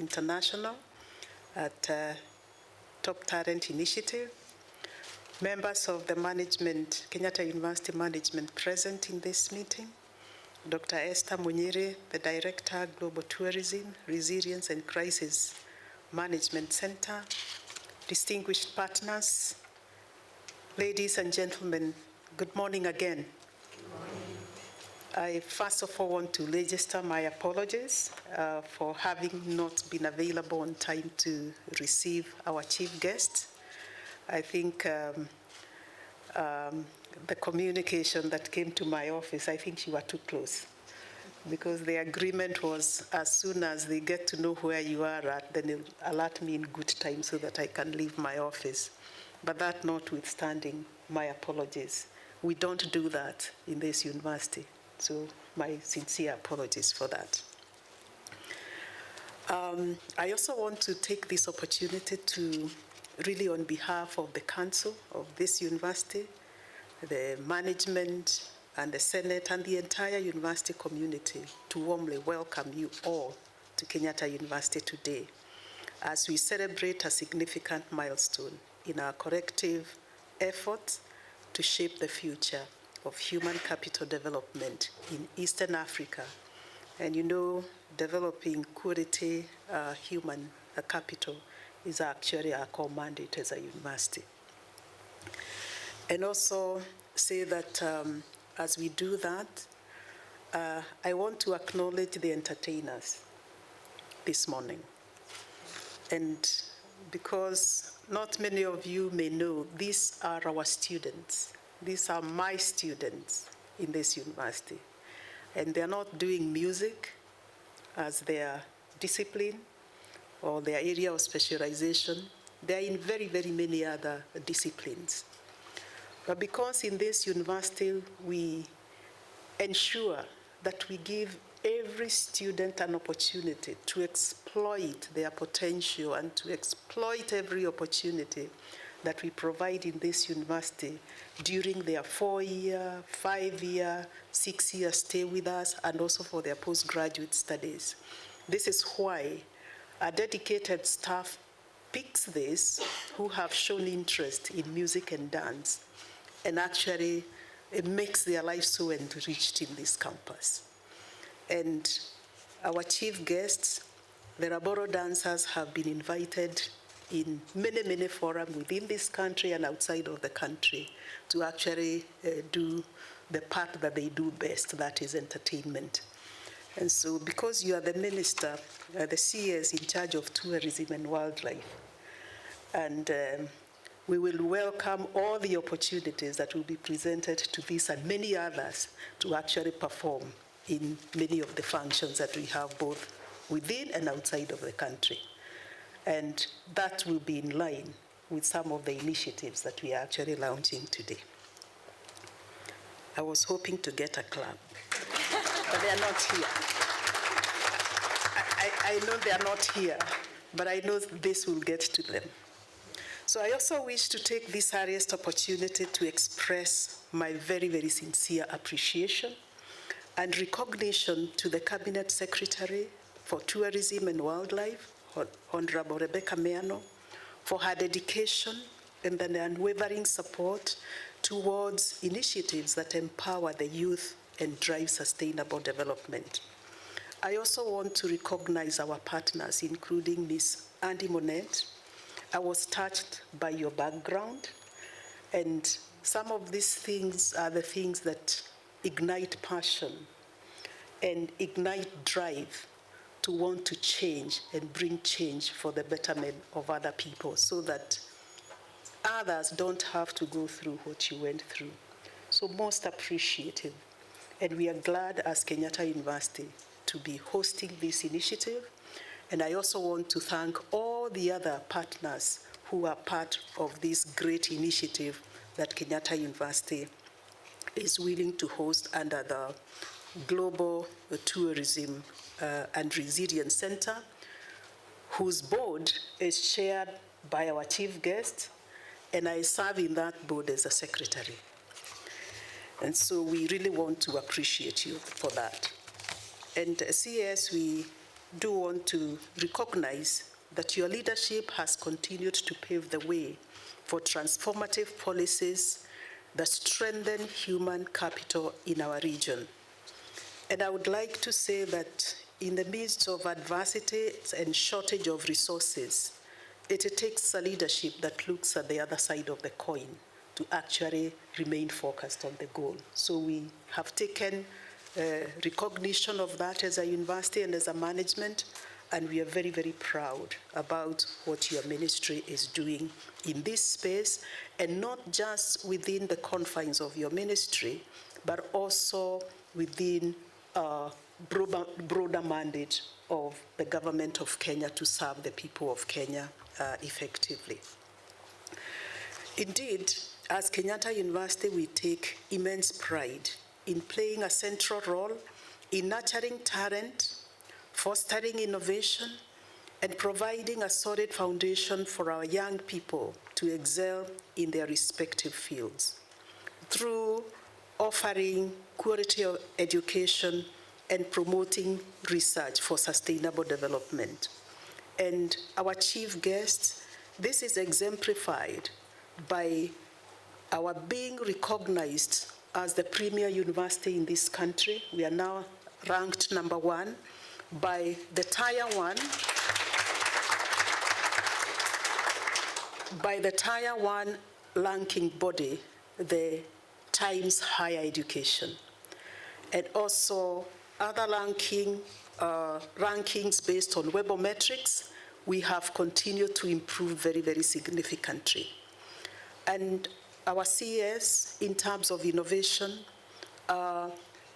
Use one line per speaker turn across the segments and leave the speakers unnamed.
International at Top Talent Initiative, members of the management, Kenyatta University management present in this meeting, Dr. Esther Munyiri, the Director, Global Tourism, Resilience and Crisis Management Center, distinguished partners, ladies and gentlemen, good morning again.
Good morning.
I first of all want to register my apologies for having not been available on time to receive our chief guest. I think the communication that came to my office, I think you were too close, because the agreement was as soon as they get to know where you are at, then they'll alert me in good time so that I can leave my office. But that notwithstanding, my apologies. We don't do that in this university, so my sincere apologies for that. I also want to take this opportunity to really, on behalf of the council of this university, the management and the Senate and the entire university community, to warmly welcome you all to Kenyatta University today as we celebrate a significant milestone in our collective efforts to shape the future of human capital development in Eastern Africa. And you know, developing quality human capital is actually our core mandate as a university. And also say that as we do that, I want to acknowledge the entertainers this morning. And because not many of you may know, these are our students. These are my students in this university. And they're not doing music as their discipline or their area of specialization. They're in very, very many other disciplines. But because in this university we ensure that we give every student an opportunity to exploit their potential and to exploit every opportunity that we provide in this university during their 4-year, 5-year, 6-year stay with us, and also for their postgraduate studies. This is why a dedicated staff picks this who have shown interest in music and dance, and actually it makes their life so enriched in this campus. And our chief guests, the Raboro dancers, have been invited in many, many forums within this country and outside of the country to actually do the part that they do best, that is entertainment. And so because you are the minister, the CS in charge of tourism and wildlife, and we will welcome all the opportunities that will be presented to this and many others to actually perform in many of the functions that we have both within and outside of the country. And that will be in line with some of the initiatives that we are actually launching today. I was hoping to get a clap, but they are not here. I know they are not here, but I know this will get to them. So I also wish to take this earliest opportunity to express my very, very sincere appreciation and recognition to the Cabinet Secretary for Tourism and Wildlife, Honorable Rebecca Meano, for her dedication and an unwavering support towards initiatives that empower the youth and drive sustainable development. I also want to recognize our partners, including Ms. Andy Monet. I was touched by your background, and some of these things are the things that ignite passion and ignite drive to want to change and bring change for the betterment of other people so that others don't have to go through what you went through. So most appreciative. And we are glad as Kenyatta University to be hosting this initiative. And I also want to thank all the other partners who are part of this great initiative that Kenyatta University is willing to host under the Global Tourism and Resilience Center, whose board is chaired by our chief guest, and I serve in that board as a secretary. And so we really want to appreciate you for that. And CS, we do want to recognize that your leadership has continued to pave the way for transformative policies that strengthen human capital in our region. And I would like to say that in the midst of adversity and shortage of resources, it takes a leadership that looks at the other side of the coin to actually remain focused on the goal. So we have taken recognition of that as a university and as a management, and we are very, very proud about what your ministry is doing in this space, and not just within the confines of your ministry, but also within broader mandate of the government of Kenya to serve the people of Kenya effectively. Indeed, as Kenyatta University, we take immense pride in playing a central role in nurturing talent, fostering innovation, and providing a solid foundation for our young people to excel in their respective fields through offering quality of education and promoting research for sustainable development. And our chief guest, this is exemplified by our being recognized as the premier university in this country. We are now ranked #1 by the Tier 1 ranking body, the Times Higher Education, and also other rankings based on webometrics. We have continued to improve very, very significantly. And our CES, in terms of innovation,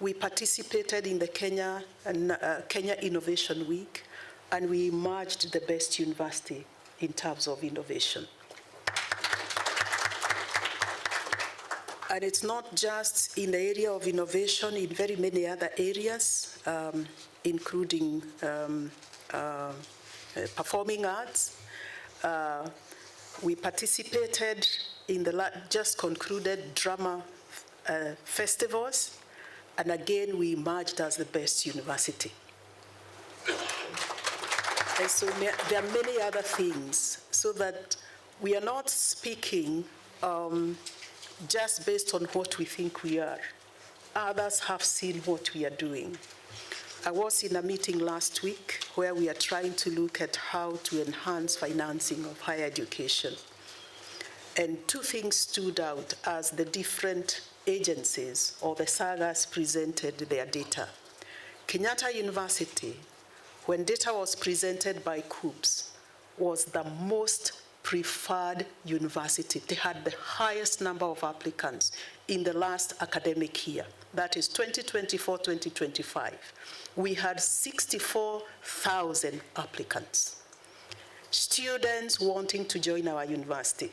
we participated in the Kenya Innovation Week, and we emerged the best university in terms of innovation. And it's not just in the area of innovation, in very many other areas, including performing arts. We participated in the just concluded drama festivals, and again, we emerged as the best university. And so there are many other things, so that we are not speaking just based on what we think we are. Others have seen what we are doing. I was in a meeting last week where we are trying to look at how to enhance financing of higher education. And two things stood out as the different agencies or the sagas presented their data. Kenyatta University, when data was presented by KUTV, was the most preferred university. They had the highest number of applicants in the last academic year. That is 2024-2025. We had 64,000 applicants, students wanting to join our university.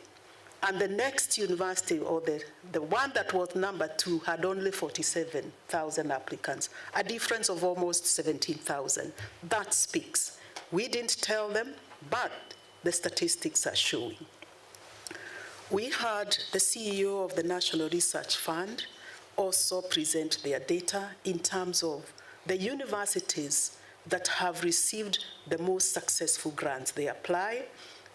And the next university, or the one that was #2, had only 47,000 applicants, a difference of almost 17,000. That speaks. We didn't tell them, but the statistics are showing. We had the CEO of the National Research Fund also present their data in terms of the universities that have received the most successful grants. They apply,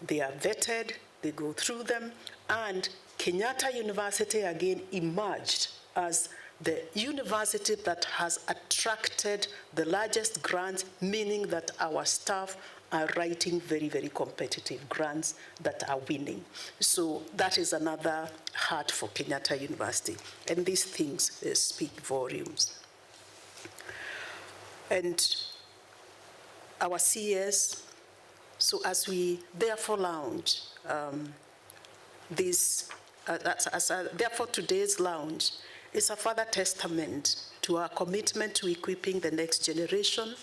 they are vetted, they go through them, and Kenyatta University again emerged as the university that has attracted the largest grants, meaning that our staff are writing very, very competitive grants that are winning. So that is another heart for Kenyatta University. And these things speak volumes. And our CES, so as we therefore launch therefore today's launch is a further testament to our commitment to equipping the next generation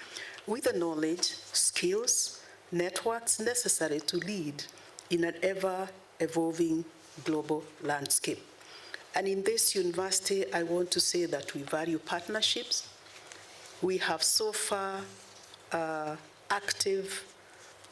with the knowledge, skills, networks necessary to lead in an ever-evolving global landscape. And in this university, I want to say that we value partnerships. We have so far active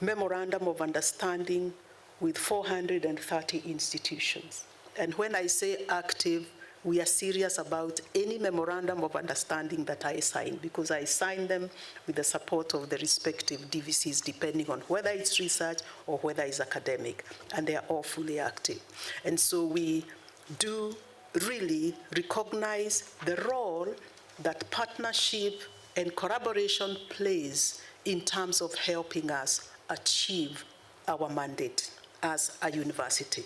memorandum of understanding with 430 institutions. And when I say active, we are serious about any memorandum of understanding that I sign, because I sign them with the support of the respective DVCs, depending on whether it's research or whether it's academic, and they are all fully active. And so we do really recognize the role that partnership and collaboration plays in terms of helping us achieve our mandate as a university.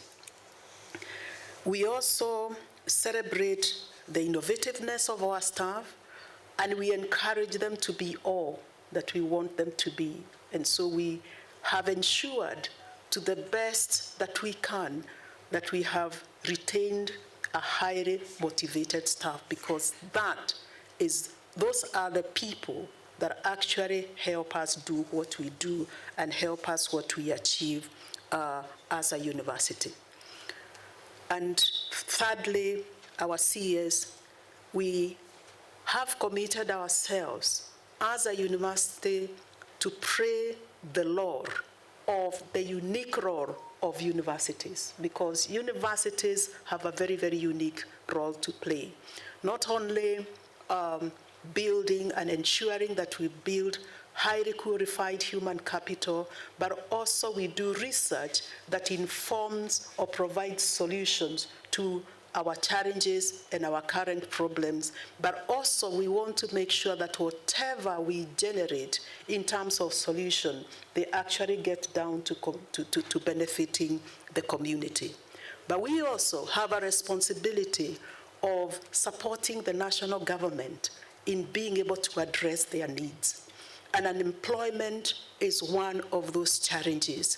We also celebrate the innovativeness of our staff, and we encourage them to be all that we want them to be. And so we have ensured, to the best that we can, that we have retained a highly motivated staff, because those are the people that actually help us do what we do and help us what we achieve as a university. And thirdly, our CES, we have committed ourselves as a university to pray the Lord of the unique role of universities, because universities have a very, very unique role to play. Not only building and ensuring that we build highly qualified human capital, but also we do research that informs or provides solutions to our challenges and our current problems, but also we want to make sure that whatever we generate in terms of solution, they actually get down to benefiting the community. But we also have a responsibility of supporting the national government in being able to address their needs. And unemployment is one of those challenges